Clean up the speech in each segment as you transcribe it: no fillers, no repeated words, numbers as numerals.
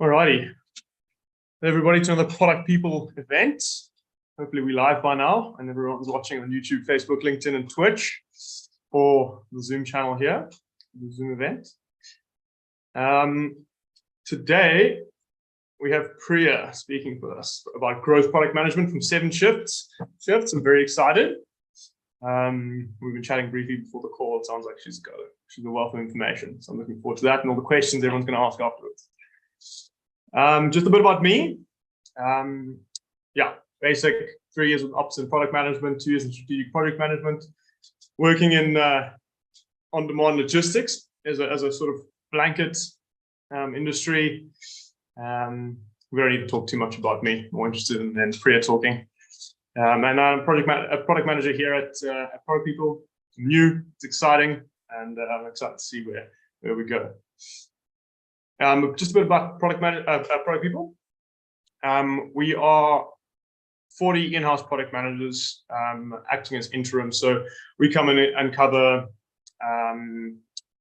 Alrighty, everybody to another Product People event. Hopefully we're live by now and everyone's watching on YouTube, Facebook, LinkedIn, and Twitch for the Zoom channel here, the Zoom event. Today we have Priya speaking for us about growth product management from 7shifts. I'm very excited. We've been chatting briefly before the call. It sounds like she's a wealth of information. So I'm looking forward to that and all the questions everyone's going to ask afterwards. Just a bit about me. Basic 3 years with ops and product management, 2 years in strategic project management, working in on-demand logistics as a sort of blanket industry. We don't need to talk too much about me. More interested in Priya talking. And I'm a product manager here at Product People. It's new, it's exciting, and I'm excited to see where we go. Just a bit about Product People. We are 40 in-house product managers acting as interim. So we come in and cover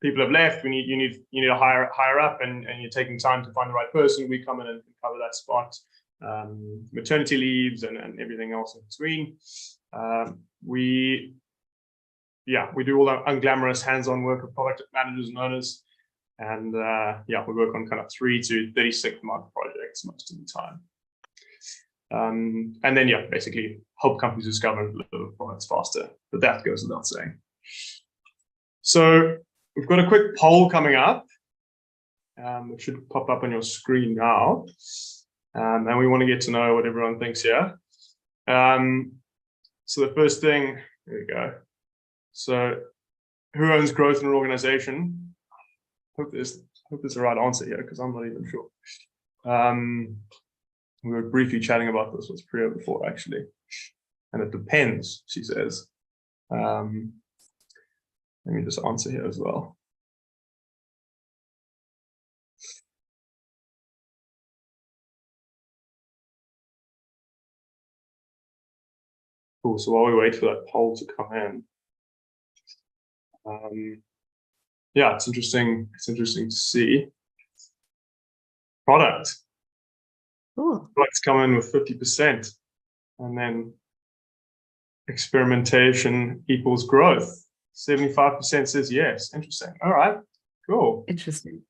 people have left. You need to hire up, and you're taking time to find the right person. We come in and cover that spot. Maternity leaves and everything else in between. We do all that unglamorous hands-on work of product managers and owners. And we work on kind of 3 to 36 month projects most of the time. And then basically help companies discover and deliver products faster. But that goes without saying. So we've got a quick poll coming up. It should pop up on your screen now. And we want to get to know what everyone thinks here. So the first thing, there we go. So who owns growth in an organization? Hope there's the right answer here because I'm not even sure. We were briefly chatting about this with Priya before, actually, and it depends, she says. Let me just answer here as well. Cool. So while we wait for that poll to come in. It's interesting. It's interesting to see. Product. Cool. Products come in with 50%, and then experimentation equals growth. 75% says yes. Interesting. All right. Cool. Interesting.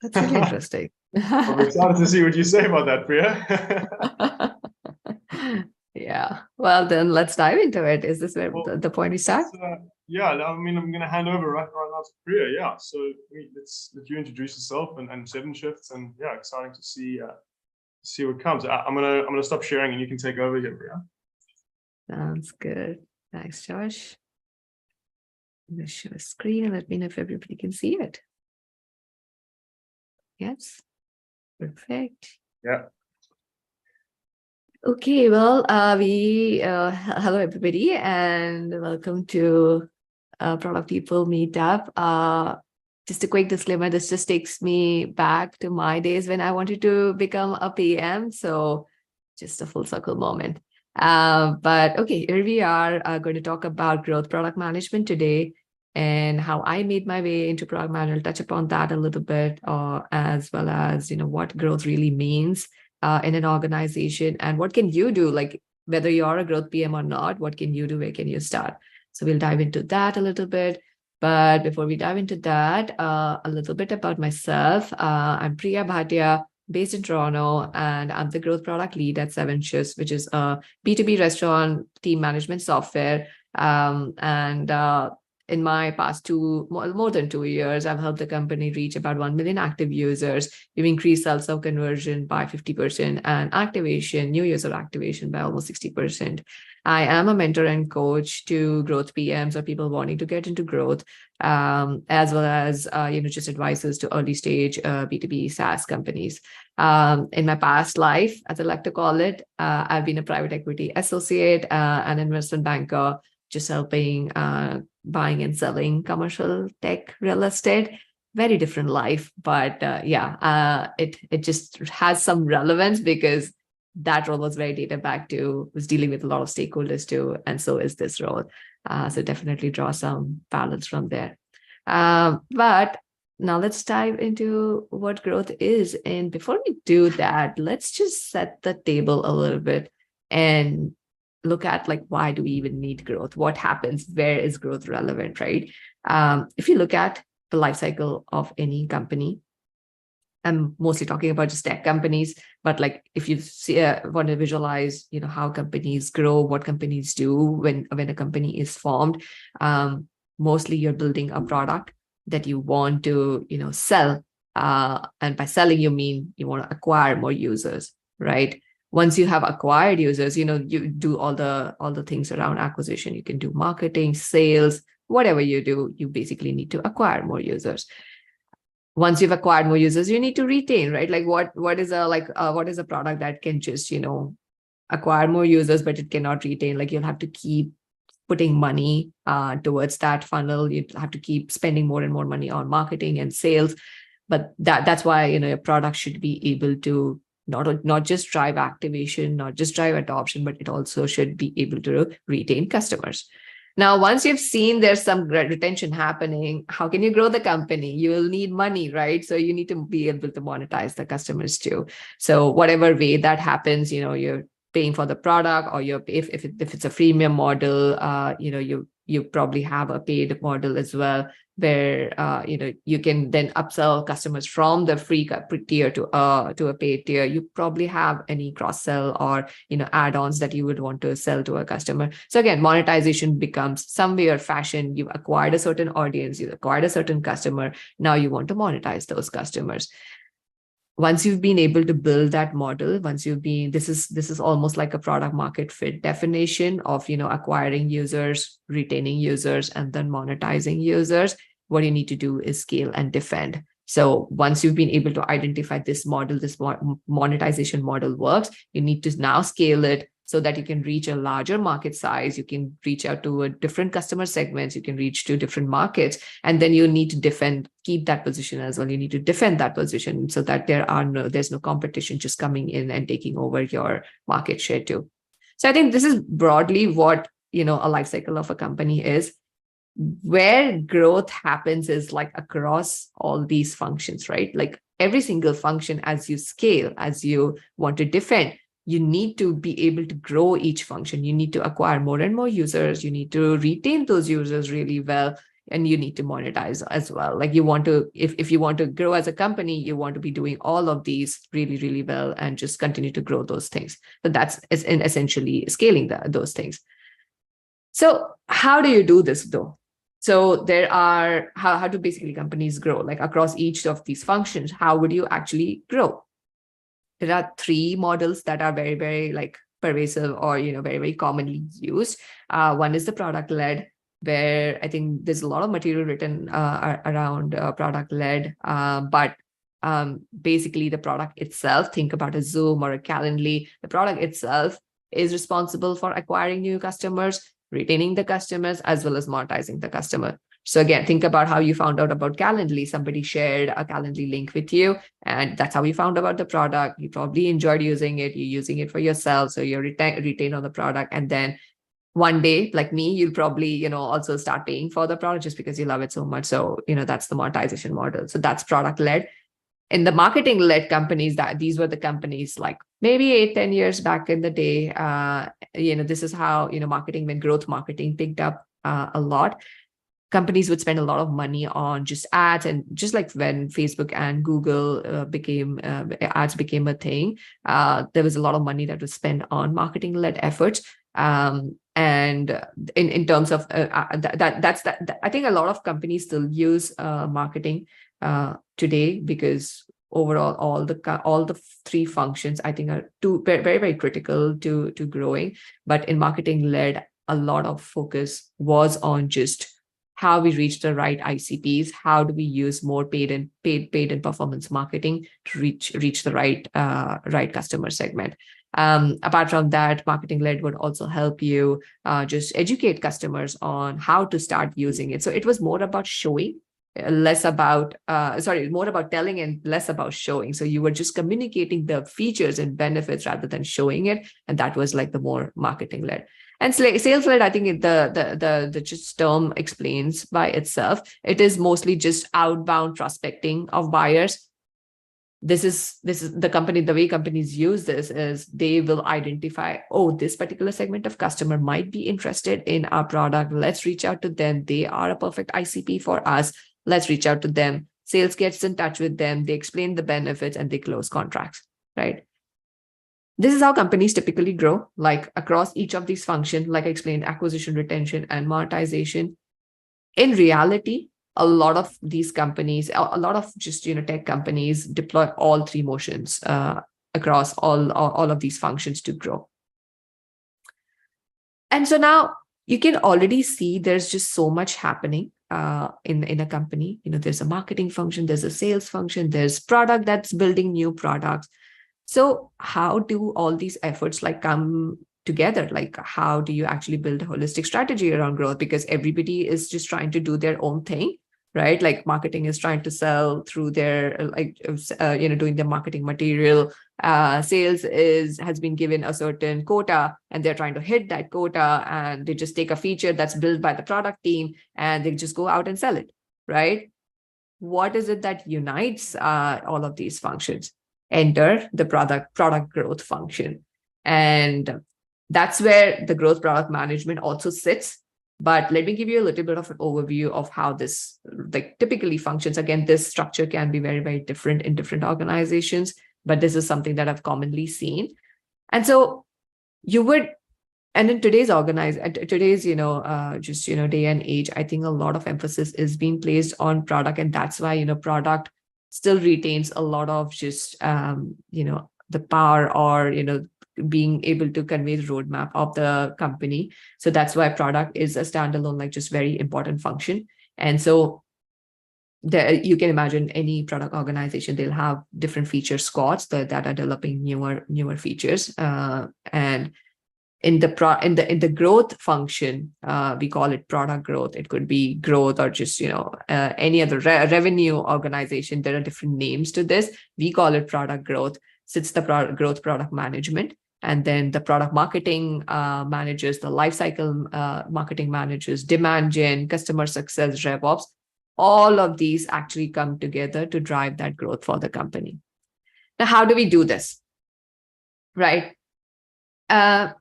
That's really interesting. I'm excited to see what you say about that, Priya. Yeah. Well, then let's dive into it. Is this where the point we start? I'm going to hand over right now to Priya. Yeah. So let's let you introduce yourself and 7shifts, and exciting to see what comes. I'm gonna stop sharing, and you can take over here, Priya. Sounds good. Thanks, Josh. I'm going to share a screen and let me know if everybody can see it. Yes. Perfect. Yeah. Okay, well, hello everybody, and welcome to Product People Meetup. Just a quick disclaimer, this just takes me back to my days when I wanted to become a PM, so just a full circle moment. But okay, here we are going to talk about growth product management today and how I made my way into product management. I'll touch upon that a little bit, as well as what growth really means in an organization, and what can you do, like whether you're a growth PM or not, what can you do, where can you start? So we'll dive into that a little bit. But before we dive into that, a little bit about myself. I'm Priya Bhatia, based in Toronto, and I'm the growth product lead at 7shifts, which is a B2B restaurant team management software. In my past more than 2 years, I've helped the company reach about 1 million active users. We've increased self-serve conversion by 50% and new user activation by almost 60%. I am a mentor and coach to growth PMs or people wanting to get into growth, as well as just advisors to early stage B2B SaaS companies. In my past life, as I like to call it, I've been a private equity associate, an investment banker, just helping buying and selling commercial tech real estate. Very different life, but it just has some relevance because that role was very data back to, was dealing with a lot of stakeholders too, and so is this role. So definitely draw some parallels from there. But now let's dive into what growth is. And before we do that, let's just set the table a little bit and look at like, why do we even need growth? What happens? Where is growth relevant, right? If you look at the life cycle of any company, I'm mostly talking about just tech companies, but like if you want to visualize, how companies grow, what companies do when a company is formed, mostly you're building a product that you want to, sell. And by selling, you mean you want to acquire more users, right? Once you have acquired users, you do all the things around acquisition. You can do marketing, sales, whatever you do, you basically need to acquire more users. Once you've acquired more users, you need to retain, right? Like what is a product that can just, acquire more users, but it cannot retain? Like you'll have to keep putting money towards that funnel. You have to keep spending more and more money on marketing and sales. But that's why, your product should be able to not just drive activation, not just drive adoption, but it also should be able to retain customers. Now, once you've seen there's some retention happening, how can you grow the company? You will need money, right? So you need to be able to monetize the customers too. So whatever way that happens, you're paying for the product, or if it's a freemium model, you probably have a paid model as well, where you can then upsell customers from the free tier to a paid tier. You probably have any cross sell or add-ons that you would want to sell to a customer. So again, monetization becomes some way or fashion. You've acquired a certain audience, you've acquired a certain customer. Now you want to monetize those customers. Once you've been able to build that model, this is almost like a product market fit definition of acquiring users, retaining users, and then monetizing users. What you need to do is scale and defend. So once you've been able to identify this model, this monetization model works, you need to now scale it so that you can reach a larger market size. You can reach out to a different customer segments. You can reach to different markets. And then you need to keep that position as well. You need to defend that position so that there's no competition just coming in and taking over your market share too. So I think this is broadly what, a life cycle of a company is. Where growth happens is like across all these functions, right? Like every single function, as you scale, as you want to defend, you need to be able to grow each function. You need to acquire more and more users. You need to retain those users really well, and you need to monetize as well. Like if you want to grow as a company, you want to be doing all of these really, really well and just continue to grow those things. So that's essentially scaling those things. So how do you do this though? So there are, how do basically companies grow? Like across each of these functions, how would you actually grow? There are three models that are very, very like pervasive or, very, very commonly used. One is the product-led, where I think there's a lot of material written around product-led, but basically the product itself, think about a Zoom or a Calendly, the product itself is responsible for acquiring new customers, retaining the customers, as well as monetizing the customer. So again, think about how you found out about Calendly. Somebody shared a Calendly link with you, and that's how you found about the product. You probably enjoyed using it. You're using it for yourself, so you're retained on the product. And then one day, like me, you'll probably, also start paying for the product just because you love it so much. So, that's the monetization model. So that's product-led. In the marketing-led companies, these were the companies like maybe 8-10 years back in the day. This is how, when growth marketing picked up a lot. Companies would spend a lot of money on just ads, and just like when Facebook and Google ads became a thing, there was a lot of money that was spent on marketing-led efforts. And in terms of that's that, I think a lot of companies still use marketing today, because overall all the three functions I think are very, very critical to growing. But in marketing-led, a lot of focus was on just how we reach the right ICPs, how do we use more paid and performance marketing to reach the right customer segment. Apart from that, marketing-led would also help you just educate customers on how to start using it. So it was more about showing, more about telling and less about showing. So you were just communicating the features and benefits rather than showing it. And that was like the more marketing-led. And sales-led, I think the just term explains by itself. It is mostly just outbound prospecting of buyers. This is the way companies use this is they will identify, oh, this particular segment of customer might be interested in our product. Let's reach out to them. They are a perfect ICP for us. Let's reach out to them. Sales gets in touch with them. They explain the benefits and they close contracts, right? This is how companies typically grow, like across each of these functions, like I explained, acquisition, retention, and monetization. In reality, a lot of these companies, a lot of just tech companies deploy all three motions across all of these functions to grow. And so now you can already see there's just so much happening in a company. There's a marketing function, there's a sales function, there's product that's building new products. So how do all these efforts come together? Like, how do you actually build a holistic strategy around growth? Because everybody is just trying to do their own thing, right? Like marketing is trying to sell through their doing their marketing material. Sales has been given a certain quota and they're trying to hit that quota, and they just take a feature that's built by the product team and they just go out and sell it, right? What is it that unites all of these functions? Enter the product growth function. And that's where the growth product management also sits. But let me give you a little bit of an overview of how this typically functions. Again, this structure can be very, very different in different organizations, but this is something that I've commonly seen. And so and in today's day and age, I think a lot of emphasis is being placed on product. And that's why, product still retains a lot of just, the power or, being able to convey the roadmap of the company. So that's why product is a standalone, just very important function. And so you can imagine any product organization, they'll have different feature squads that are developing newer features. And in the growth function, we call it product growth. It could be growth or just any other revenue organization. There are different names to this. We call it product growth. Sits the growth product management, and then the product marketing managers, the lifecycle marketing managers, demand gen, customer success, RevOps. All of these actually come together to drive that growth for the company. Now, how do we do this? Right. There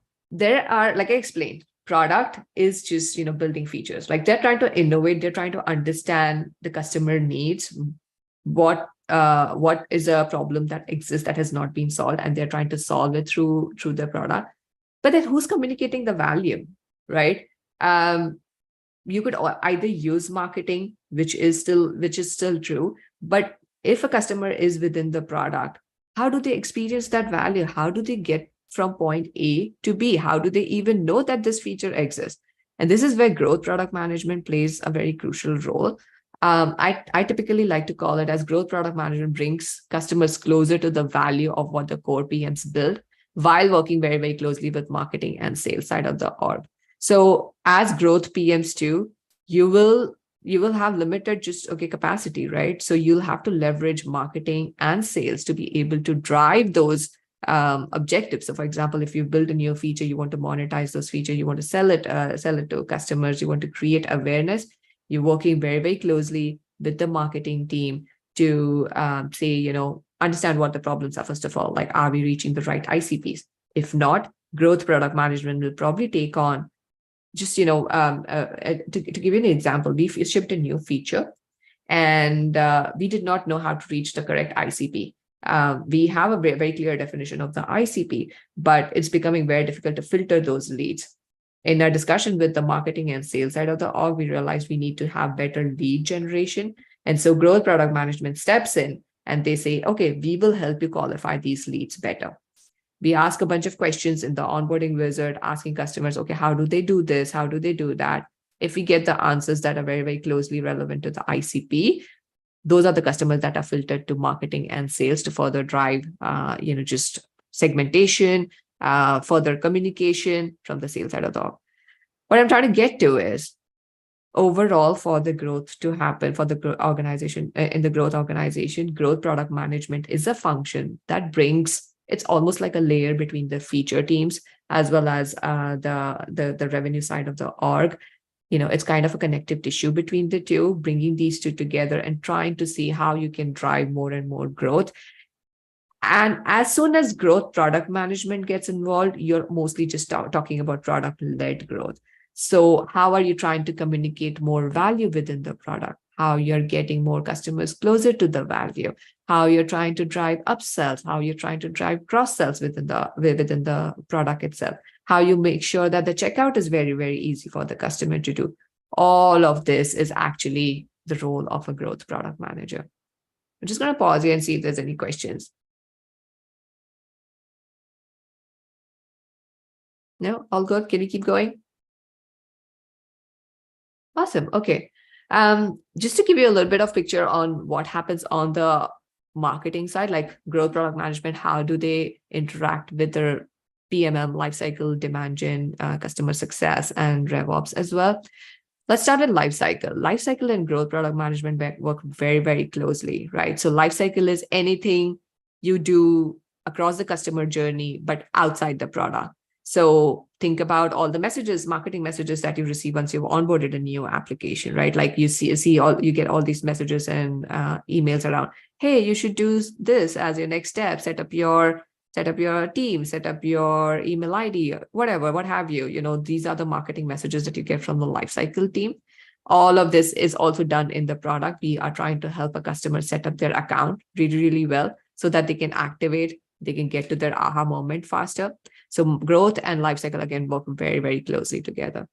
are, like I explained, product is just, building features. They're trying to innovate. They're trying to understand the customer needs. What is a problem that exists that has not been solved, and they're trying to solve it through the product. But then who's communicating the value, right? You could either use marketing, which is still true. But if a customer is within the product, how do they experience that value? How do they get from point A to B? How do they even know that this feature exists? And this is where growth product management plays a very crucial role. I typically like to call it as growth product management brings customers closer to the value of what the core PMs build, while working very, very closely with marketing and sales side of the org. So as growth PMs too, you will have limited capacity, right? So you'll have to leverage marketing and sales to be able to drive those objectives. So for example, if you build a new feature, you want to monetize those features, you want to sell it to customers, you want to create awareness, you're working very, very closely with the marketing team to understand what the problems are. First of all, are we reaching the right ICPs? If not, growth product management will probably take on to give you an example, we shipped a new feature and we did not know how to reach the correct ICP. We have a very clear definition of the ICP, but it's becoming very difficult to filter those leads. In our discussion with the marketing and sales side of the org, we realized we need to have better lead generation. And so growth product management steps in and they say, okay, we will help you qualify these leads better. We ask a bunch of questions in the onboarding wizard, asking customers, okay, how do they do this? How do they do that? If we get the answers that are very, very closely relevant to the ICP, those are the customers that are filtered to marketing and sales to further drive, just segmentation, further communication from the sales side of the org. What I'm trying to get to is overall, for the growth to happen for the organization, in the growth organization, growth product management is a function that brings It's almost like a layer between the feature teams as well as the revenue side of the org. It's kind of a connective tissue between the two, bringing these two together and trying to see how you can drive more and more growth. And as soon as growth product management gets involved, you're mostly just talking about product-led growth. So how are you trying to communicate more value within the product? How you're getting more customers closer to the value? How you're trying to drive upsells? How you're trying to drive cross-sells within the product itself? How you make sure that the checkout is very, very easy for the customer to do. All of this is actually the role of a growth product manager. I'm just going to pause here and see if there's any questions. No, all good. Can we keep going? Awesome. Okay. Just to give you a little bit of picture on what happens on the marketing side, like growth product management, how do they interact with their PMM, lifecycle, demand gen, customer success, and RevOps as well. Let's start with lifecycle. Lifecycle and growth product management work very, very closely, right? So lifecycle is anything you do across the customer journey, but outside the product. So think about all the messages, marketing messages that you receive once you've onboarded a new application, right? Like you get all these messages and emails around, hey, you should do this as your next step, set up your team, set up your email ID, whatever, what have you. These are the marketing messages that you get from the lifecycle team. All of this is also done in the product. We are trying to help a customer set up their account really, really well so that they can activate, they can get to their aha moment faster. So growth and lifecycle, again, work very, very closely together.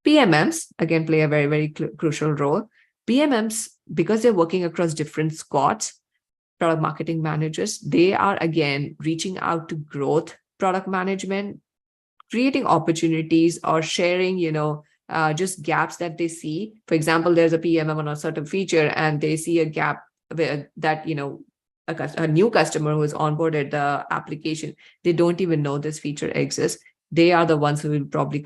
PMMs, again, play a very, very crucial role. PMMs, because they're working across different squads, product marketing managers, they are, again, reaching out to growth product management, creating opportunities or sharing, just gaps that they see. For example, there's a PMM on a certain feature and they see a gap that, a new customer who has onboarded the application, they don't even know this feature exists. They are the ones who will probably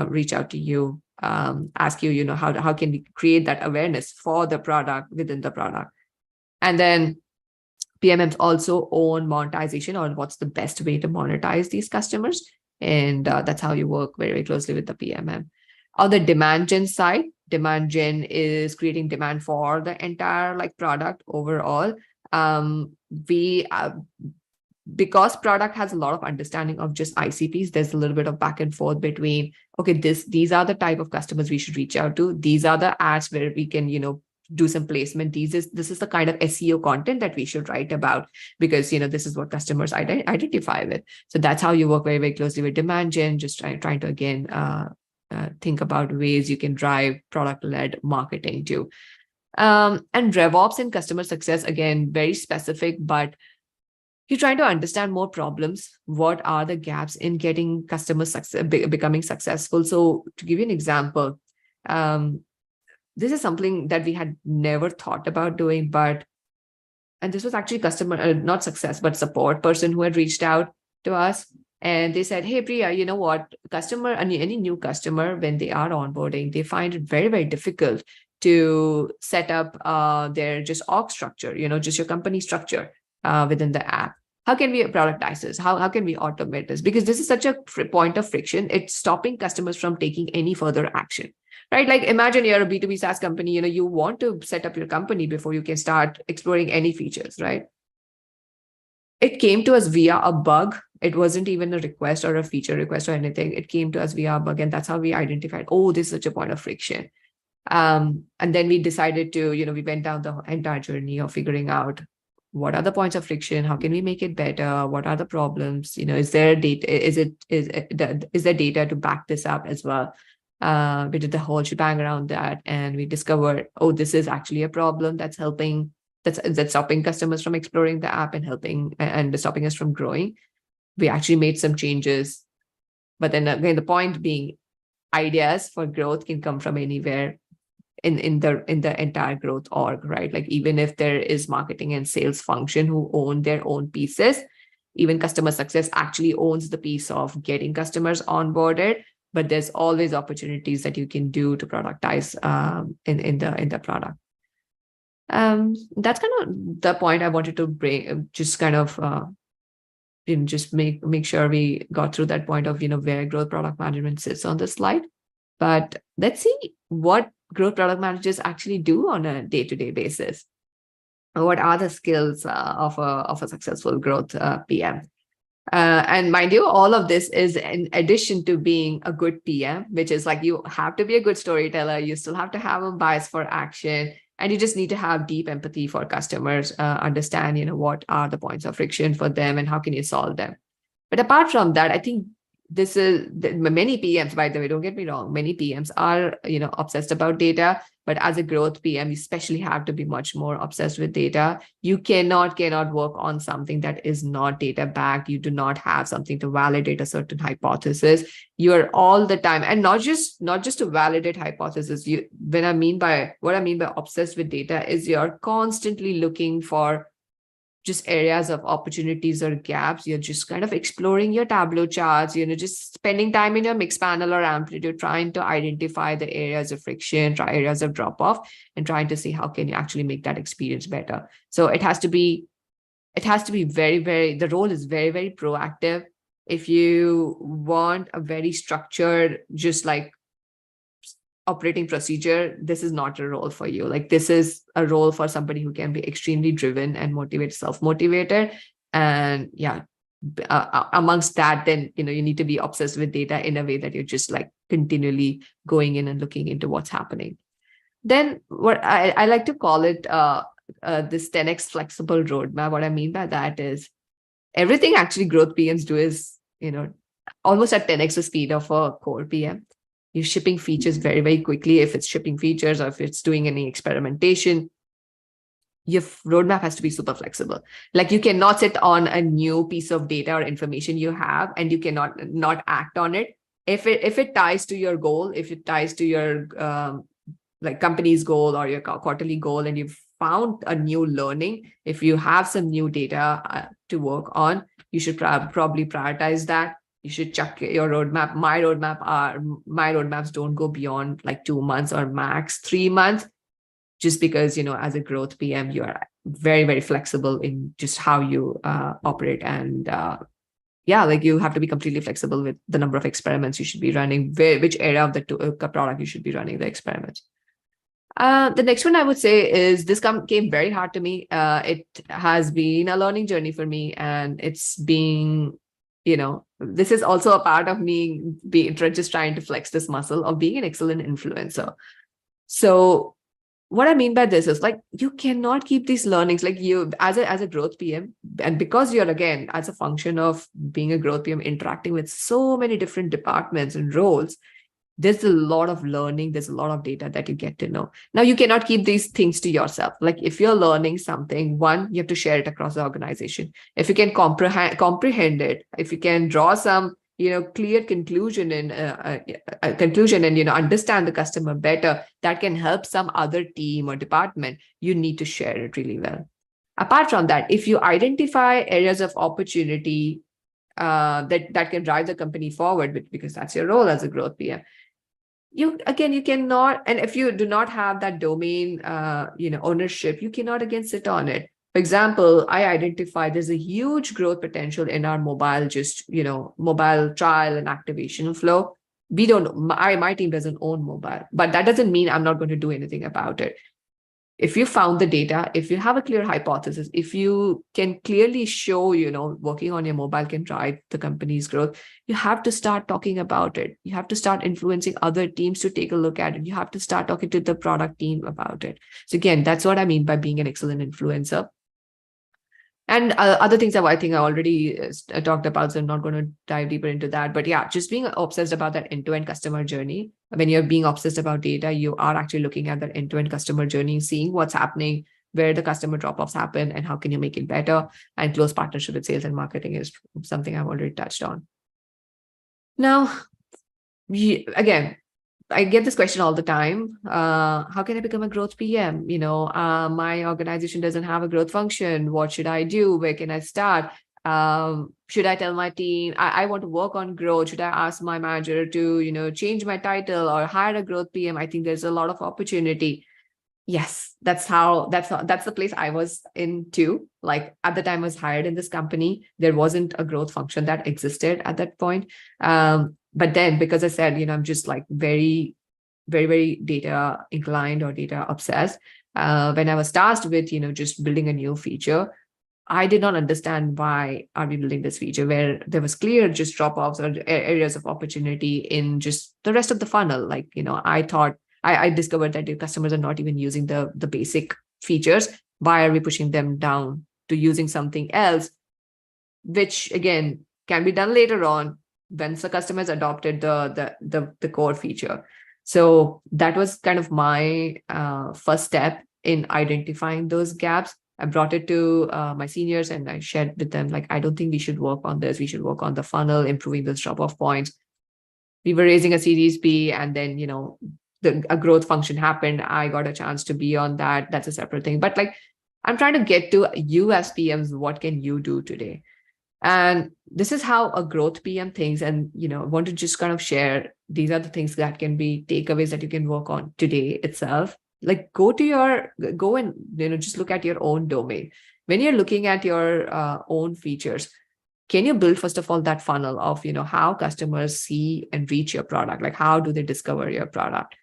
reach out to you, ask you, how can we create that awareness for the product within the product. And then PMMs also own monetization, or what's the best way to monetize these customers. And that's how you work very, very closely with the PMM. On the demand gen side, demand gen is creating demand for the entire product overall. Because product has a lot of understanding of just ICPs, there's a little bit of back and forth between, okay, these are the type of customers we should reach out to. These are the ads where we can, do some placement. This is the kind of SEO content that we should write about because, this is what customers identify with. So that's how you work very, very closely with demand gen, just trying to, again, think about ways you can drive product-led marketing too. And RevOps and customer success, again, very specific, but you're trying to understand more problems. What are the gaps in getting customer success, becoming successful? So to give you an example, this is something that we had never thought about doing, and this was actually customer, not success, but support person who had reached out to us. And they said, hey, Priya, you know what? Any new customer, when they are onboarding, they find it very, very difficult to set up their just org structure, just your company structure within the app. How can we productize this? How can we automate this? Because this is such a point of friction. It's stopping customers from taking any further action, right? Like imagine you're a B2B SaaS company, you want to set up your company before you can start exploring any features, right? It came to us via a bug. It wasn't even a request or a feature request or anything. It came to us via a bug. And that's how we identified, oh, this is such a point of friction. And then we decided to, we went down the entire journey of figuring out what are the points of friction, how can we make it better, what are the problems, is there data, is there data to back this up as well. We did the whole shebang around that, and we discovered, oh, this is actually a problem that's stopping customers from exploring the app and stopping us from growing. We actually made some changes, but then again, the point being, ideas for growth can come from anywhere in the entire growth org, right? Like even if there is marketing and sales function who own their own pieces, even customer success actually owns the piece of getting customers onboarded, but there's always opportunities that you can do to productize in the product. That's kind of the point I wanted to bring, just kind of just make sure we got through that point of, where growth product management sits on the slide. But let's see what growth product managers actually do on a day-to-day basis. What are the skills of a successful growth PM? And mind you, all of this is in addition to being a good PM, which is like you have to be a good storyteller. You still have to have a bias for action, and you just need to have deep empathy for customers, understand, what are the points of friction for them and how can you solve them. But apart from that, I think this is many PMs, by the way, don't get me wrong, many PMs are, obsessed about data. But as a growth PM, you especially have to be much more obsessed with data. You cannot work on something that is not data backed. You do not have something to validate a certain hypothesis. You're all the time, and not just to validate hypothesis. What I mean by obsessed with data is you're constantly looking for just areas of opportunities or gaps. You're just kind of exploring your Tableau charts, just spending time in your mix panel or amplitude, trying to identify the areas of friction, areas of drop off, and trying to see how can you actually make that experience better. So it has to be very, very, the role is very, very proactive. If you want a very structured, just like operating procedure, this is not a role for you. Like, this is a role for somebody who can be extremely driven and self-motivated. And amongst that, then, you need to be obsessed with data in a way that you're just like continually going in and looking into what's happening. Then what I like to call it this 10x flexible roadmap. What I mean by that is everything actually growth PMs do is, almost at 10x the speed of a core PM. You're shipping features very, very quickly. If it's shipping features or if it's doing any experimentation, your roadmap has to be super flexible. Like, you cannot sit on a new piece of data or information you have and you cannot not act on it. If it ties to your goal, if it ties to your like company's goal or your quarterly goal, and you've found a new learning, if you have some new data to work on, you should probably prioritize that. You should check your roadmap. My roadmaps don't go beyond like 2 months or max 3 months, just because, as a growth PM, you are very, very flexible in just how you operate. And you have to be completely flexible with the number of experiments you should be running, which area of the product you should be running the experiments. The next one I would say is this came very hard to me. It has been a learning journey for me, and it's being, this is also a part of me just trying to flex this muscle of being an excellent influencer. So what I mean by this is, like, you cannot keep these learnings, like, you as a growth PM, and because you're, again, as a function of being a growth PM, interacting with so many different departments and roles, there's a lot of learning, there's a lot of data that you get to know. Now, you cannot keep these things to yourself. Like, if you're learning something, one, you have to share it across the organization. If you can comprehend it, if you can draw some, clear conclusion and understand the customer better, that can help some other team or department, you need to share it really well. Apart from that, if you identify areas of opportunity that can drive the company forward, because that's your role as a growth PM, you cannot, and if you do not have that domain, ownership, you cannot again sit on it. For example, I identify there's a huge growth potential in our mobile trial and activation flow. My team doesn't own mobile, but that doesn't mean I'm not going to do anything about it. If you found the data, if you have a clear hypothesis, if you can clearly show, working on your mobile can drive the company's growth, you have to start talking about it. You have to start influencing other teams to take a look at it. You have to start talking to the product team about it. So again, that's what I mean by being an excellent influencer. And other things that I think I already talked about, so I'm not going to dive deeper into that. But yeah, just being obsessed about that end-to-end customer journey. When you're being obsessed about data, you are actually looking at that end-to-end customer journey, seeing what's happening, where the customer drop-offs happen, and how can you make it better. And close partnership with sales and marketing is something I've already touched on. Now, again, I get this question all the time. How can I become a growth PM? My organization doesn't have a growth function. What should I do? Where can I start? Should I tell my team, I want to work on growth? Should I ask my manager to, change my title or hire a growth PM? I think there's a lot of opportunity. Yes, that's the place I was in too. Like at the time I was hired in this company, there wasn't a growth function that existed at that point. But then because I said, I'm just like very, very, very data inclined or data obsessed. When I was tasked with, just building a new feature, I did not understand why are we building this feature where there was clear just drop-offs or areas of opportunity in just the rest of the funnel. Like, I thought I discovered that your customers are not even using the basic features. Why are we pushing them down to using something else, which again can be done later on once the customer has adopted the core feature. So that was kind of my first step in identifying those gaps. I brought it to my seniors and I shared with them, like, I don't think we should work on this. We should work on the funnel, improving those drop-off points. We were raising a Series B, and then, a growth function happened. I got a chance to be on that. That's a separate thing. But like, I'm trying to get to you as PMs, what can you do today? And this is how a growth PM thinks. And, I want to just kind of share, these are the things that can be takeaways that you can work on today itself. Like go and, just look at your own domain. When you're looking at your own features, can you build, first of all, that funnel of, how customers see and reach your product? Like, how do they discover your product?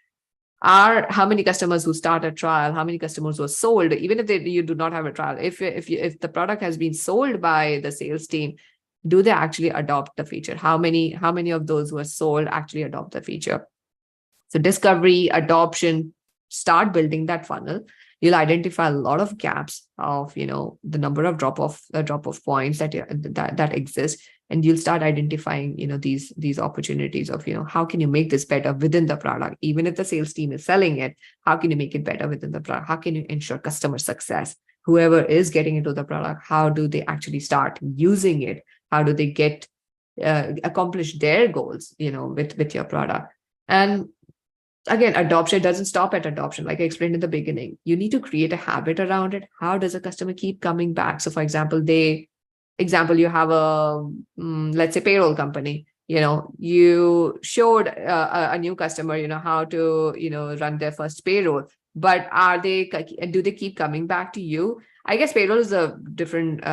How many customers who start a trial, how many customers who are sold, even if you do not have a trial, if the product has been sold by the sales team, do they actually adopt the feature? How many of those who are sold actually adopt the feature? So discovery, adoption, start building that funnel. You'll identify a lot of gaps of, the number of drop-off points that exist. And you'll start identifying, these opportunities of, how can you make this better within the product? Even if the sales team is selling it, how can you make it better within the product? How can you ensure customer success? Whoever is getting into the product, how do they actually start using it? How do they accomplish their goals, with your product? And again, adoption doesn't stop at adoption. Like I explained in the beginning, you need to create a habit around it. How does a customer keep coming back? So for example, you have let's say payroll company, you showed a new customer, how to, run their first payroll, but do they keep coming back to you? I guess payroll is a different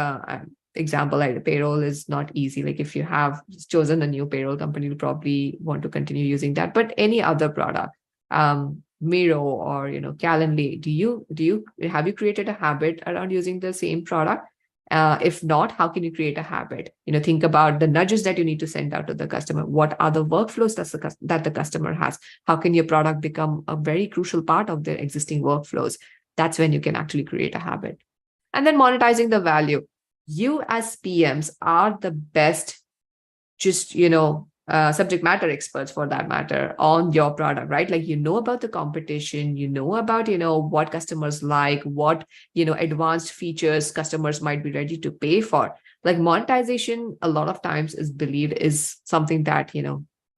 example. Like payroll is not easy. Like if you have chosen a new payroll company, you probably want to continue using that, but any other product, Miro or, Calendly, have you created a habit around using the same product? If not, how can you create a habit? Think about the nudges that you need to send out to the customer. What are the workflows that the customer has? How can your product become a very crucial part of their existing workflows? That's when you can actually create a habit. And then monetizing the value. You as PMs are the best, just, subject matter experts for that matter on your product, right? Like, about the competition, about, what customers like, what, advanced features customers might be ready to pay for. Like monetization, a lot of times is believed is something that,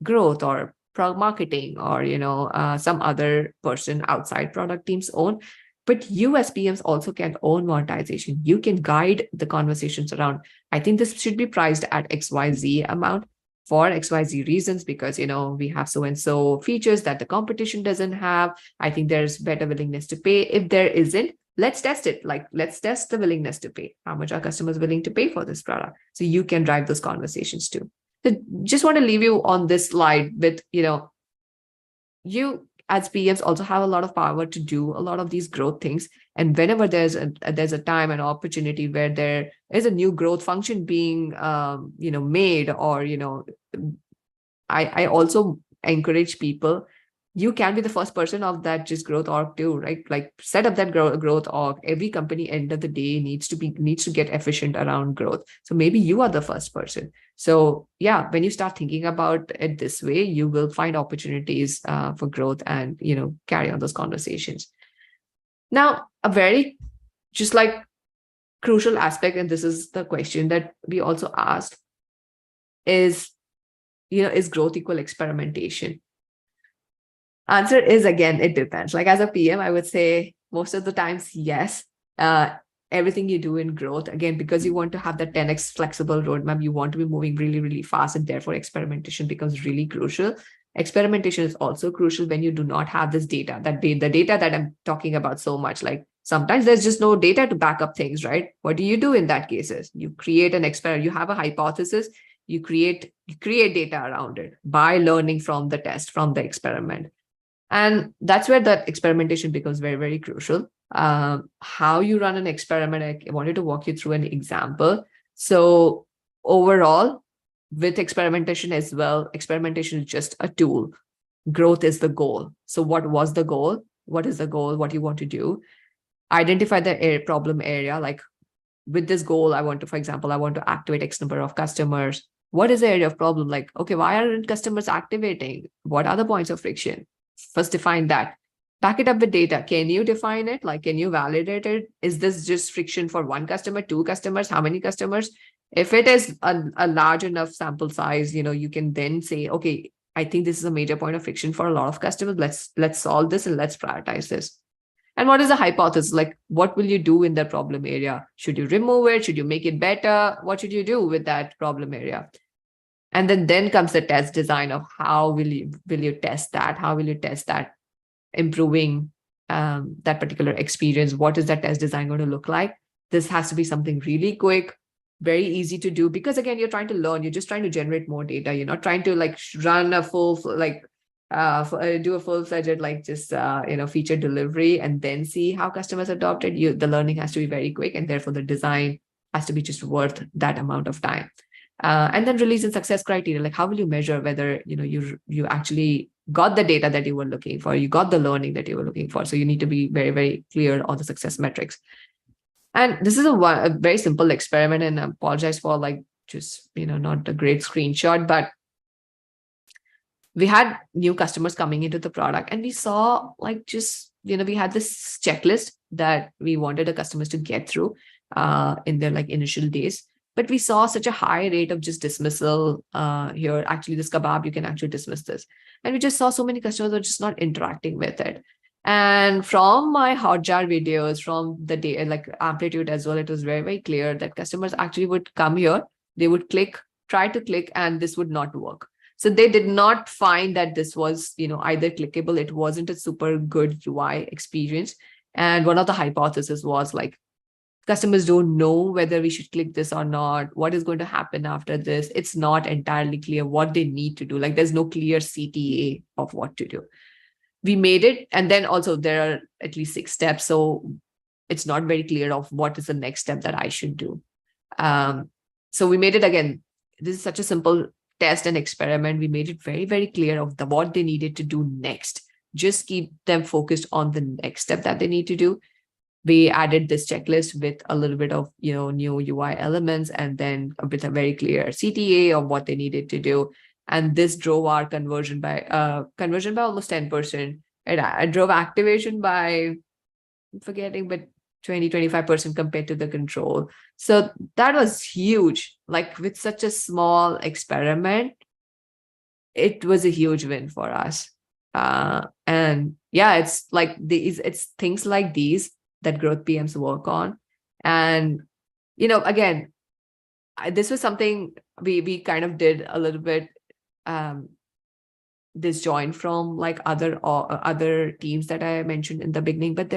growth or product marketing or, some other person outside product teams own. But you as PMs also can own monetization. You can guide the conversations around, I think this should be priced at XYZ amount for XYZ reasons, because, we have so-and-so features that the competition doesn't have. I think there's better willingness to pay. If there isn't, let's test it. Like, let's test the willingness to pay. How much are customers willing to pay for this product? So you can drive those conversations too. So just want to leave you on this slide with, you as PMs also have a lot of power to do a lot of these growth things. And whenever there's a time and opportunity where there is a new growth function being, made, or, I also encourage people, you can be the first person of that just growth org too, right? Like set up that growth org. Every company end of the day needs to get efficient around growth. So maybe you are the first person. So yeah, when you start thinking about it this way, you will find opportunities for growth and, carry on those conversations. Now, a very just like crucial aspect, and this is the question that we also asked, is, is growth equal experimentation? Answer is, again, it depends. Like as a PM, I would say most of the times, yes. Everything you do in growth, again, because you want to have that 10x flexible roadmap, you want to be moving really, really fast, and therefore experimentation becomes really crucial. Experimentation is also crucial when you do not have this data, the data that I'm talking about so much. Like sometimes there's just no data to back up things, right? What do you do in that cases? You create an experiment, you have a hypothesis, you create data around it by learning from the test, from the experiment. And that's where that experimentation becomes very, very crucial. How you run an experiment, I wanted to walk you through an example. So overall, with experimentation as well, experimentation is just a tool. Growth is the goal. So what was the goal? What is the goal? What you want to do? Identify the problem area. Like with this goal, I want to, for example, I want to activate X number of customers. What is the area of problem? Like, okay, why aren't customers activating? What are the points of friction? First, define that. Back it up with data. Can you define it? Like, can you validate it? Is this just friction for one customer, two customers? How many customers? If it is a large enough sample size, you can then say, okay, I think this is a major point of friction for a lot of customers. Let's solve this and let's prioritize this. And what is the hypothesis? Like, what will you do in that problem area? Should you remove it? Should you make it better? What should you do with that problem area? And then comes the test design of how will you test that? How will you test that improving that particular experience? What is that test design going to look like? This has to be something really quick, very easy to do, because again, you're trying to learn, you're just trying to generate more data. You're not trying to like run a full, like do a full-fledged, like just, feature delivery and then see how customers adopted. The learning has to be very quick, and therefore the design has to be just worth that amount of time. And then release and success criteria, like how will you measure whether, you actually got the data that you were looking for, you got the learning that you were looking for. So you need to be very, very clear on the success metrics. And this is a very simple experiment, and I apologize for like just, not a great screenshot, but we had new customers coming into the product, and we saw like just, we had this checklist that we wanted the customers to get through in their like initial days. But we saw such a high rate of just dismissal here. Actually, this kebab, you can actually dismiss this. And we just saw so many customers were just not interacting with it. And from my Hotjar videos, from the day, like Amplitude as well, it was very, very clear that customers actually would come here, they would try to click, and this would not work. So they did not find that this was, either clickable. It wasn't a super good UI experience. And one of the hypotheses was like, customers don't know whether we should click this or not. What is going to happen after this? It's not entirely clear what they need to do. Like there's no clear CTA of what to do. We made it. And then also there are at least 6 steps. So it's not very clear of what is the next step that I should do. So we made it again. This is such a simple test and experiment. We made it very, very clear of what they needed to do next. Just keep them focused on the next step that they need to do. We added this checklist with a little bit of, new UI elements, and then with a very clear CTA of what they needed to do. And this drove our conversion by almost 10%. It drove activation by, I'm forgetting, but 20-25% compared to the control. So that was huge. Like with such a small experiment, it was a huge win for us. And yeah, it's like it's things like these that growth PMs work on. And, again, this was something we kind of did a little bit disjoint from like other teams that I mentioned in the beginning, but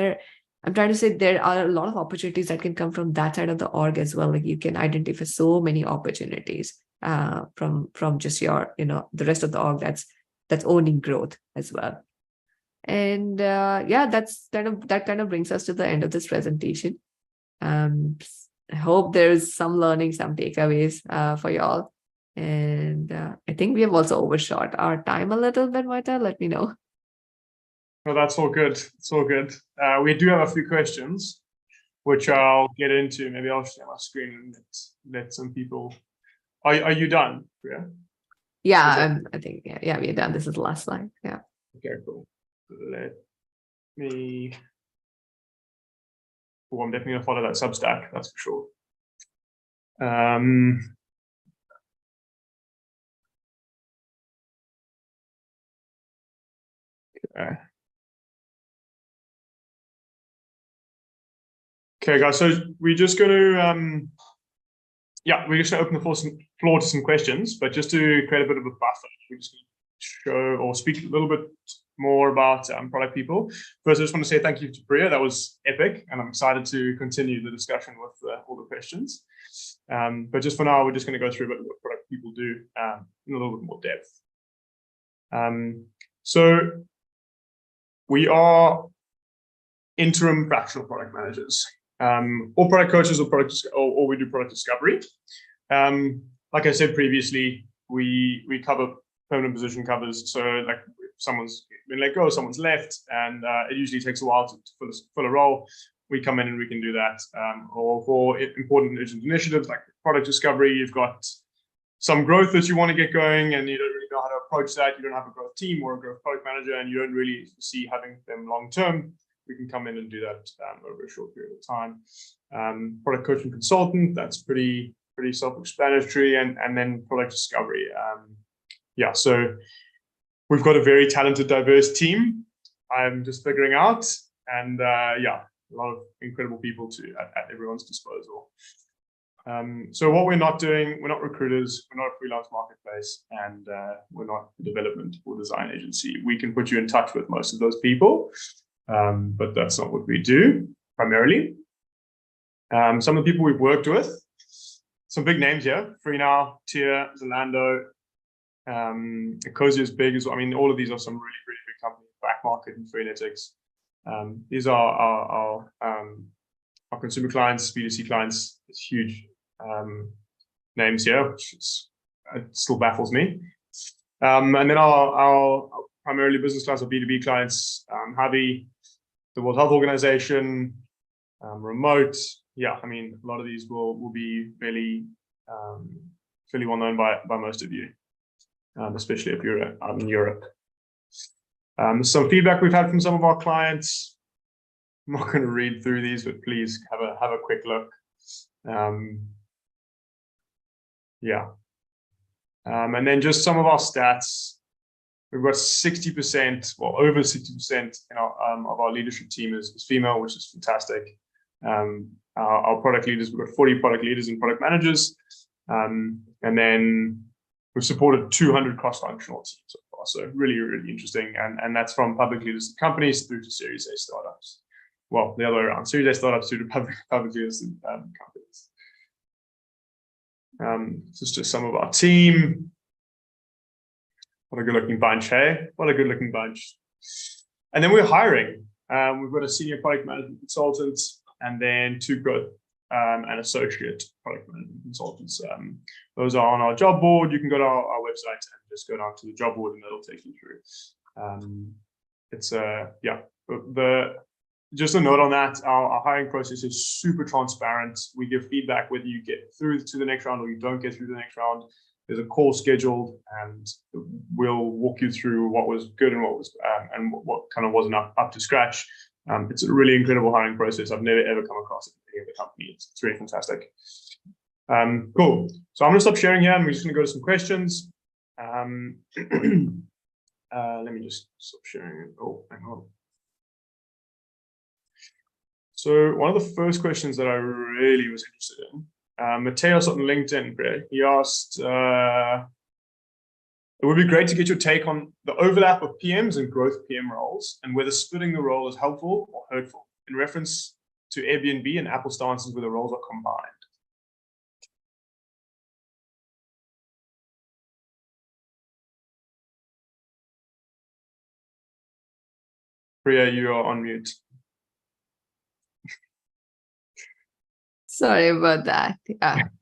I'm trying to say there are a lot of opportunities that can come from that side of the org as well. Like you can identify so many opportunities from just your, the rest of the org that's owning growth as well. And yeah, that kind of brings us to the end of this presentation. I hope there's some learning, some takeaways for y'all. And I think we have also overshot our time a little bit, Maita. Let me know. No, that's all good. It's all good. We do have a few questions, which I'll get into. Maybe I'll share my screen and let some people. Are you done, Priya? Yeah, I think yeah, we're done. This is the last slide. Yeah. Okay, cool. Let me. Oh, I'm definitely gonna follow that Substack. That's for sure. Okay, guys. So we're just going to, we're just going to open the floor to some questions, but just to create a bit of a buffer, we're just going to show or speak a little bit more about product people. First, I just want to say thank you to Priya. That was epic, and I'm excited to continue the discussion with all the questions. But just for now, we're just going to go through a bit of what product people do in a little bit more depth. So we are interim fractional product managers, or product coaches, or we do product discovery. Like I said previously, we cover permanent position covers. So like if someone's been let go, someone's left, and it usually takes a while to fill a role. We come in and we can do that. Or for important initiatives like product discovery, you've got some growth that you want to get going and you don't really know how to approach that. You don't have a growth team or a growth product manager, and you don't really see having them long term. We can come in and do that over a short period of time. Product coach and consultant, that's pretty self-explanatory, and then product discovery. So we've got a very talented, diverse team. I'm just figuring out, and a lot of incredible people at everyone's disposal. So what we're not doing, we're not recruiters, we're not a freelance marketplace, and we're not a development or design agency. We can put you in touch with most of those people, but that's not what we do primarily. Some of the people we've worked with, some big names here: Freenow, Tier, Zalando, Ecosia is big as well. I mean, all of these are some really, really big companies. Backmarket and Freeletics. These are our consumer clients, B2C clients. It's huge names here, which it still baffles me. And then our primarily business class or B2B clients, Havi, the World Health Organization, Remote. I mean, a lot of these will be fairly well known by most of you, especially if you're out in Europe. Some feedback we've had from some of our clients. I'm not going to read through these, but please have a quick look. And then just some of our stats. We've got 60%, well, over 60% of our leadership team is female, which is fantastic. Our product leaders, we've got 40 product leaders and product managers. And then we've supported 200 cross-functional teams so far. So really, really interesting. And that's from publicly listed companies through to Series A startups. Well, the other way around, Series A startups through to publicly listed companies. This is just some of our team. What a good-looking bunch, hey? What a good-looking bunch. And then we're hiring. We've got a senior product management consultant, and then 2 growth and associate product management consultants. Those are on our job board. You can go to our website and just go down to the job board, and it'll take you through. Just a note on that, our hiring process is super transparent. We give feedback whether you get through to the next round or you don't get through the next round. There's a call scheduled, and we'll walk you through what was good and what was and what kind of wasn't up to scratch. It's a really incredible hiring process. I've never ever come across it in any other company. It's really fantastic. Cool. So I'm going to stop sharing here, and we're just going to go to some questions. Let me just stop sharing. Oh, hang on. So one of the first questions that I really was interested in, Mateos on LinkedIn, he asked, it would be great to get your take on the overlap of PMs and growth PM roles, and whether splitting the role is helpful or hurtful, in reference to Airbnb and Apple stances where the roles are combined. Priya, you are on mute. Sorry about that.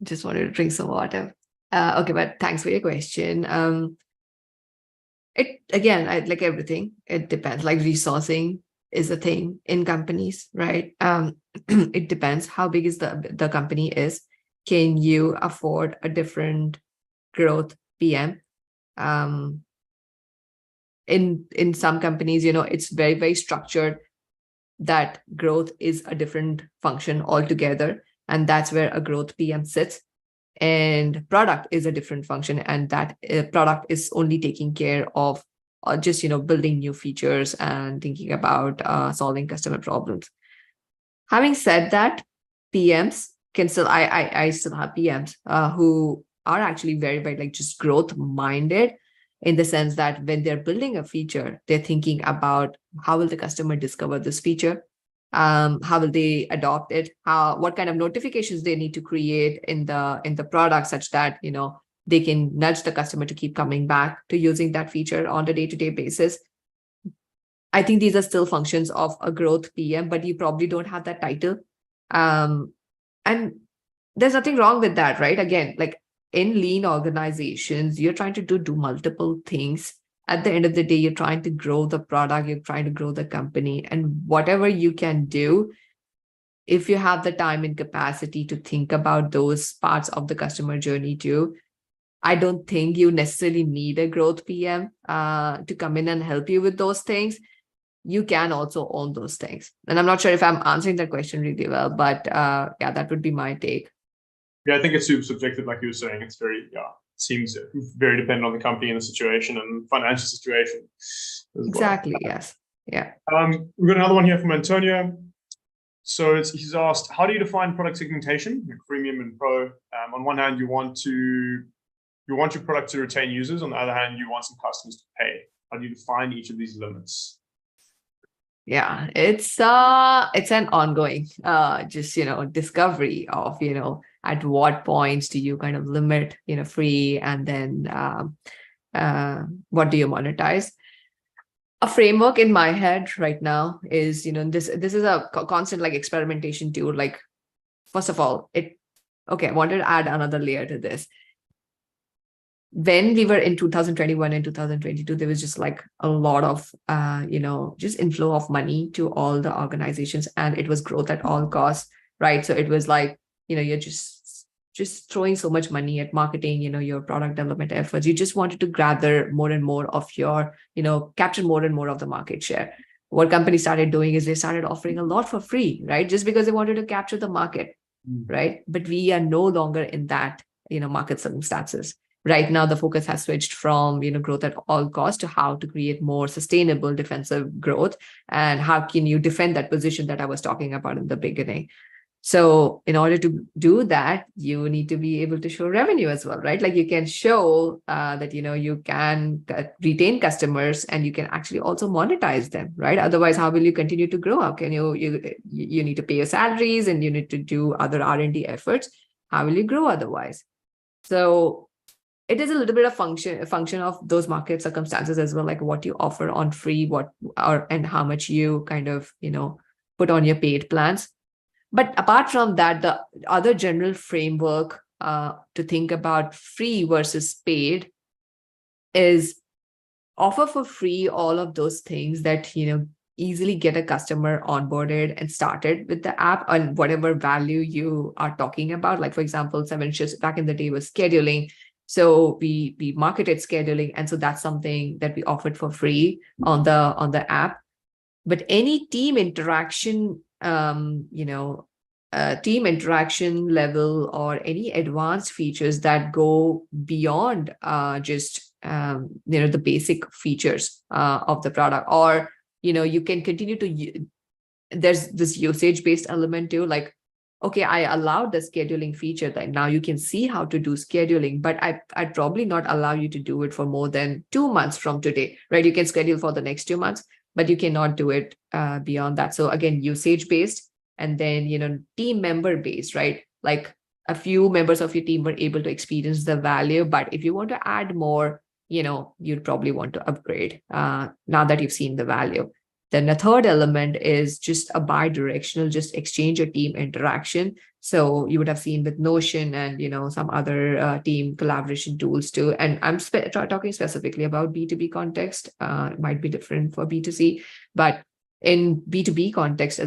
Just wanted to drink some water. Okay, but thanks for your question. Like everything, it depends. Like resourcing is a thing in companies, right? It depends how big is the company is. Can you afford a different growth PM? In some companies, it's very, very structured that growth is a different function altogether. And that's where a growth PM sits. And product is a different function. And that product is only taking care of just, building new features and thinking about solving customer problems. Having said that, PMs can still, I still have PMs who are actually very, very like just growth minded. in the sense that when they're building a feature, they're thinking about how will the customer discover this feature? How will they adopt it? What kind of notifications they need to create in the product such that, they can nudge the customer to keep coming back to using that feature on a day-to-day basis. I think these are still functions of a growth PM, but you probably don't have that title. And there's nothing wrong with that, right? Again, like in lean organizations, you're trying to do multiple things. At the end of the day, you're trying to grow the product, you're trying to grow the company, and whatever you can do, if you have the time and capacity to think about those parts of the customer journey too, I don't think you necessarily need a growth PM to come in and help you with those things. You can also own those things. And I'm not sure if I'm answering that question really well, but yeah, that would be my take. Yeah, I think it's super subjective, like you were saying. It's very, seems very dependent on the company and the situation and financial situation. Exactly, yes. Yeah. We've got another one here from Antonio. So he's asked, how do you define product segmentation, like freemium and pro? On one hand, you want your product to retain users. On the other hand, you want some customers to pay. How do you define each of these limits? Yeah, it's an ongoing discovery of, at what points do you kind of limit, free, and then what do you monetize? A framework in my head right now is, this is a constant like experimentation tool. Like, first of all, I wanted to add another layer to this. When we were in 2021 and 2022, there was just like a lot of, just inflow of money to all the organizations, and it was growth at all costs, right? So it was like, you're just throwing so much money at marketing, your product development efforts. You just wanted to gather more and more of your, capture more and more of the market share. What companies started doing is they started offering a lot for free, right? Just because they wanted to capture the market, right? But we are no longer in that, market circumstances. Right now, the focus has switched from, growth at all costs to how to create more sustainable defensive growth, and how can you defend that position that I was talking about in the beginning. So in order to do that, you need to be able to show revenue as well, right? Like you can show that, you can retain customers and you can actually also monetize them, right? Otherwise, how will you continue to grow? How can you need to pay your salaries and you need to do other R&D efforts. How will you grow otherwise? So it is a little bit of a function of those market circumstances as well, like what you offer on free, and how much you kind of, put on your paid plans. But apart from that, the other general framework to think about free versus paid is offer for free all of those things that, easily get a customer onboarded and started with the app on whatever value you are talking about. Like, for example, 7shifts back in the day was scheduling. So we marketed scheduling. And so that's something that we offered for free on the app. But any team interaction, team interaction level or any advanced features that go beyond just, the basic features of the product, or, you can continue to, there's this usage-based element too, like, okay, I allowed the scheduling feature that now you can see how to do scheduling, but I'd probably not allow you to do it for more than 2 months from today, right? You can schedule for the next 2 months, but you cannot do it beyond that. So again, usage-based, and then, team member-based, right? Like a few members of your team were able to experience the value, but if you want to add more, you'd probably want to upgrade now that you've seen the value. Then the third element is just a bi-directional, just exchange your team interaction. So you would have seen with Notion and, some other team collaboration tools too. And I'm talking specifically about B2B context. It might be different for B2C, but in B2B context,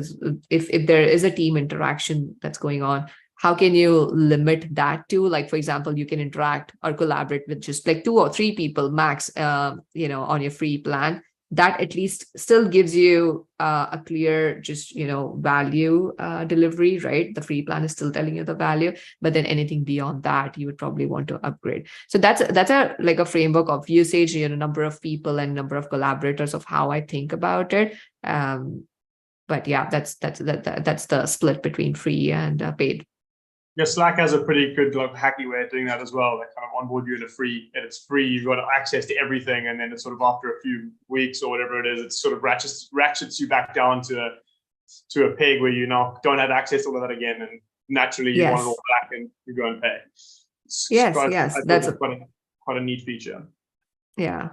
if there is a team interaction that's going on, how can you limit that to, like, for example, you can interact or collaborate with just like 2 or 3 people max, on your free plan. That at least still gives you a clear, just, value delivery, right? The free plan is still telling you the value, but then anything beyond that, you would probably want to upgrade. So that's a framework of usage, number of people and number of collaborators of how I think about it. But yeah, that's the split between free and paid. Yeah, Slack has a pretty good like hacky way of doing that as well. They kind of onboard you it's free. You've got access to everything, and then it's sort of after a few weeks or whatever it is, it sort of ratchets you back down to a peg where you now don't have access to all of that again, and naturally you want it all Yes. back and you go and pay. Yes, I yes. thought That's it was quite a neat feature. yeah.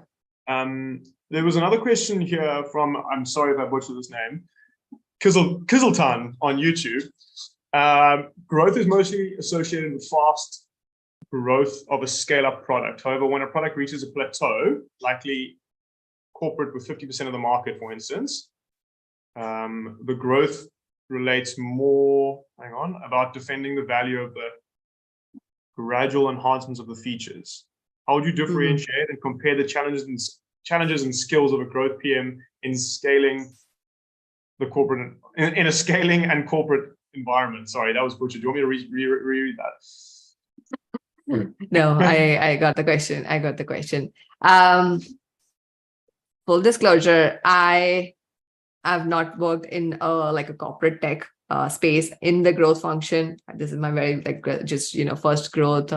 There was another question here from, I'm sorry if I butchered this name, Kizzleton on YouTube. Growth is mostly associated with fast growth of a scale-up product. However, when a product reaches a plateau, likely corporate with 50% of the market, for instance, the growth relates more, about defending the value of the gradual enhancements of the features. How would you differentiate and compare the challenges and skills of a growth PM in scaling the corporate in a scaling and corporate environment? Sorry, that was butchered. Do you want me to reread that? No, I got the question. I got the question. Full disclosure, I have not worked in like a corporate tech space in the growth function. This is my very just first growth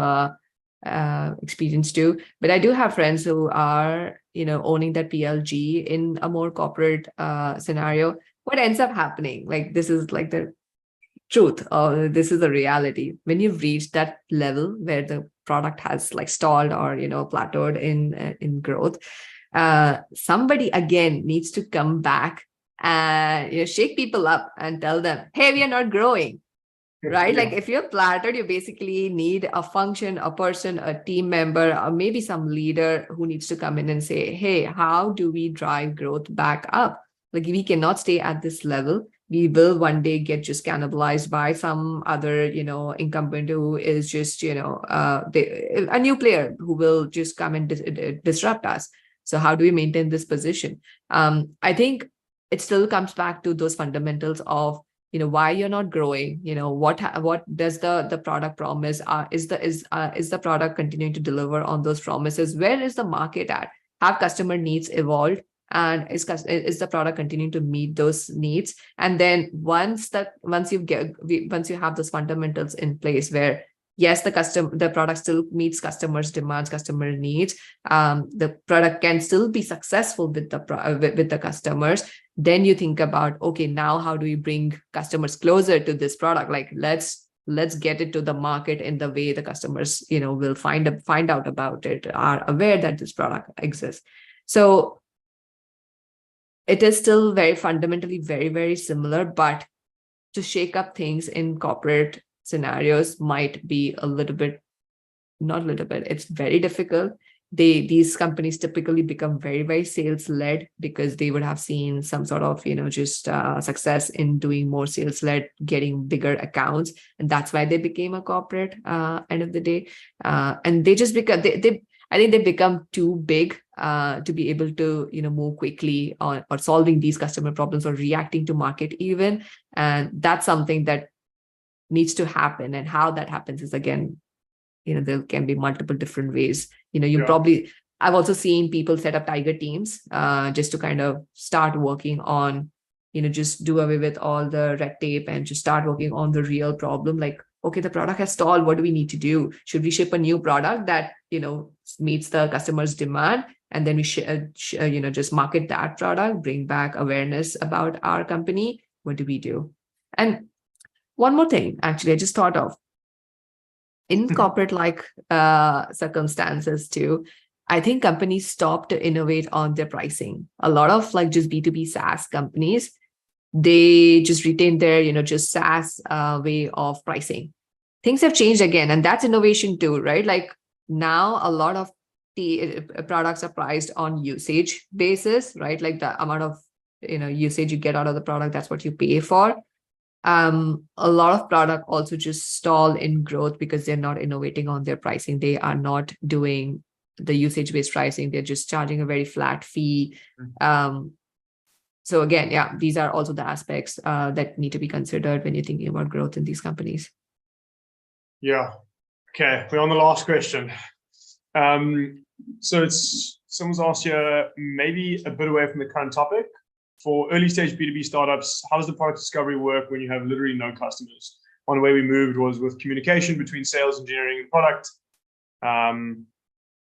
experience too. But I do have friends who are owning that PLG in a more corporate scenario. What ends up happening, like this is like the truth, or this is the reality. When you've reached that level where the product has like stalled or plateaued in growth, somebody again needs to come back and shake people up and tell them, hey, we are not growing, right? Like if you're plateaued, you basically need a function, a person, a team member, or maybe some leader who needs to come in and say, hey, how do we drive growth back up? Like we cannot stay at this level. We will one day get just cannibalized by some other incumbent who is just a new player who will just come and disrupt us. So how do we maintain this position? I think it still comes back to those fundamentals of why you're not growing, what does the product promise, is the product continuing to deliver on those promises? Where is the market at? Have customer needs evolved? And is the product continuing to meet those needs? And then once you have those fundamentals in place where yes, the product still meets customers' demands, customer needs, the product can still be successful with the customers, then you think about, okay, now how do we bring customers closer to this product? Like let's get it to the market in the way the customers will find out about it, are aware that this product exists. So it is still very fundamentally very, very similar, but to shake up things in corporate scenarios might be it's very difficult. These companies typically become very, very sales led because they would have seen some sort of success in doing more sales led, getting bigger accounts, and that's why they became a corporate end of the day. And they just become I think they become too big to be able to move quickly on or solving these customer problems or reacting to market even. And that's something that needs to happen. And how that happens is, again, there can be multiple different ways. I've also seen people set up tiger teams just to kind of start working on, just do away with all the red tape and just start working on the real problem. Like, okay, the product has stalled. What do we need to do? Should we ship a new product that, meets the customer's demand? And then we just market that product, bring back awareness about our company. What do we do? And one more thing, actually, I just thought of. In corporate circumstances too, I think companies stop to innovate on their pricing. A lot of just B2B SaaS companies, they just retain their, just SaaS way of pricing. Things have changed again, and that's innovation too, right? Like now a lot of the products are priced on usage basis, right? Like the amount of usage you get out of the product, that's what you pay for. A lot of product also just stall in growth because they're not innovating on their pricing. They are not doing the usage-based pricing. They're just charging a very flat fee. So again, yeah, these are also the aspects that need to be considered when you're thinking about growth in these companies. Yeah. Okay, we're on the last question. So someone's asked you maybe a bit away from the current topic. For early stage B2B startups, how does the product discovery work when you have literally no customers? one way we moved was with communication between sales, engineering, and product.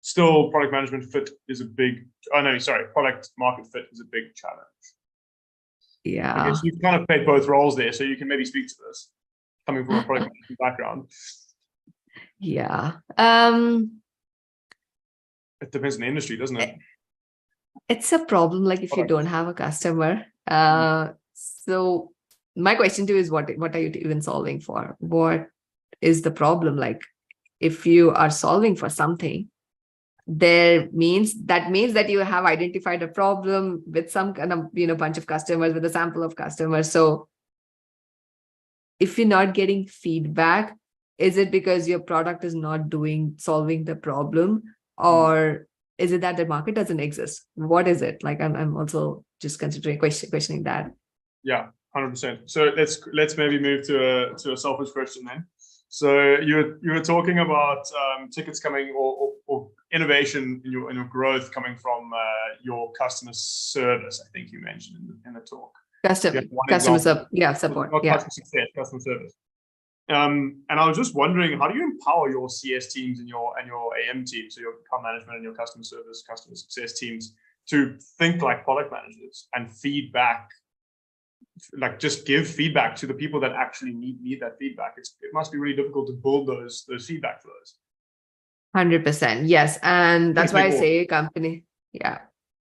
Still, product management fit is a big, product market fit is a big challenge. Yeah. I guess you've kind of played both roles there, so you can maybe speak to this, coming from a product management background. Yeah. It depends on the industry, doesn't it? It's a problem, like if you don't have a customer. So my question to you is, what are you even solving for? What is the problem? Like, if you are solving for something, that means that you have identified a problem with some kind of, bunch of customers, with a sample of customers. So if you're not getting feedback, is it because your product is not solving the problem, or is it that the market doesn't exist? What is it? Like, I'm also just considering questioning that. Yeah, 100%. So let's maybe move to a selfish question then. So you were talking about tickets coming or innovation in your growth coming from your customer service. I think you mentioned in the talk. Customer support. Not Yeah. customer success, customer service. And I was just wondering, how do you empower your CS teams and your AM teams, so your account management and your customer service, customer success teams, to think like product managers and feedback, like just give feedback to the people that actually need that feedback? It must be really difficult to build those feedback flows. 100%. Yes. And that's why I say company. Yeah,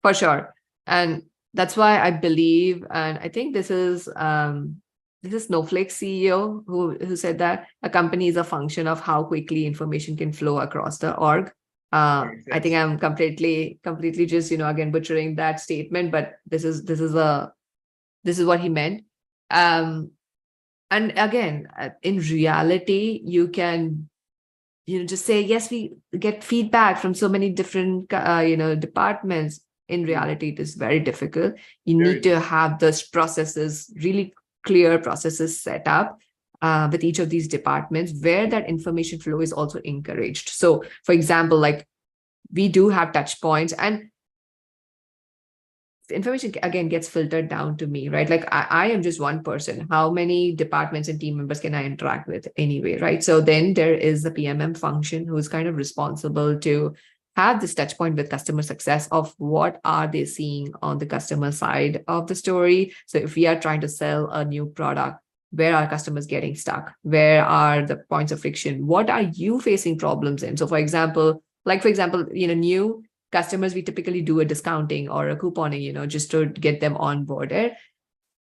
for sure. And that's why I believe, and I think this is Snowflake's CEO who said that a company is a function of how quickly information can flow across the org. I think I'm completely just, again, butchering that statement, but this is what he meant. And again, in reality, you can, just say, yes, we get feedback from so many different, departments. In reality, it is very difficult. You need to have those processes, really clear processes set up with each of these departments, where that information flow is also encouraged. So, for example, like, we do have touch points, and information again gets filtered down to me, right? Like, I am just one person. How many departments and team members can I interact with anyway, right? So then there is the PMM function, who is kind of responsible to have this touch point with customer success of what are they seeing on the customer side of the story. So if we are trying to sell a new product, where are customers getting stuck? Where are the points of friction? What are you facing problems in? So for example, new customers, we typically do a discounting or a couponing, just to get them onboarded.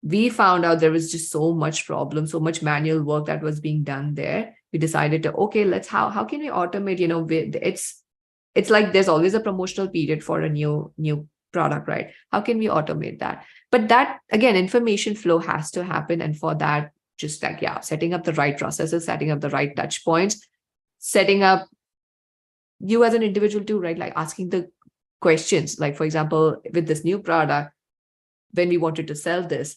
We found out there was just so much problem, so much manual work that was being done there. We decided to, okay, how can we automate, it's like there's always a promotional period for a new product, right? How can we automate that? But that, again, information flow has to happen. And for that, just like, setting up the right processes, setting up the right touch points, setting up you as an individual too, right? Like asking the questions. Like, for example, with this new product, when we wanted to sell this,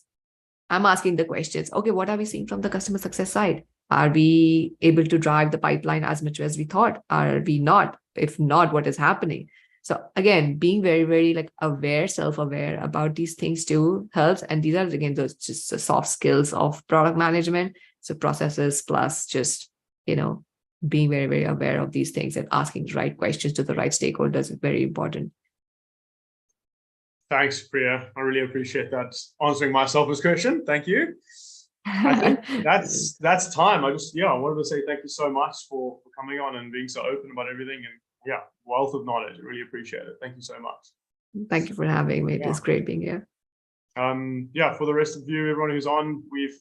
I'm asking the questions. Okay, what are we seeing from the customer success side? Are we able to drive the pipeline as much as we thought? Are we not? If not, what is happening? So again, being very, very aware, self-aware about these things too helps. And these are, again, those just the soft skills of product management. So processes plus just, being very, very aware of these things and asking the right questions to the right stakeholders is very important. Thanks, Priya. I really appreciate that. Answering my selfish question. Thank you. I think that's time. I wanted to say thank you so much for coming on and being so open about everything, and wealth of knowledge. I really appreciate it. Thank you so much. Thank you for having me. It was great being here. For the rest of you, everyone who's on, we've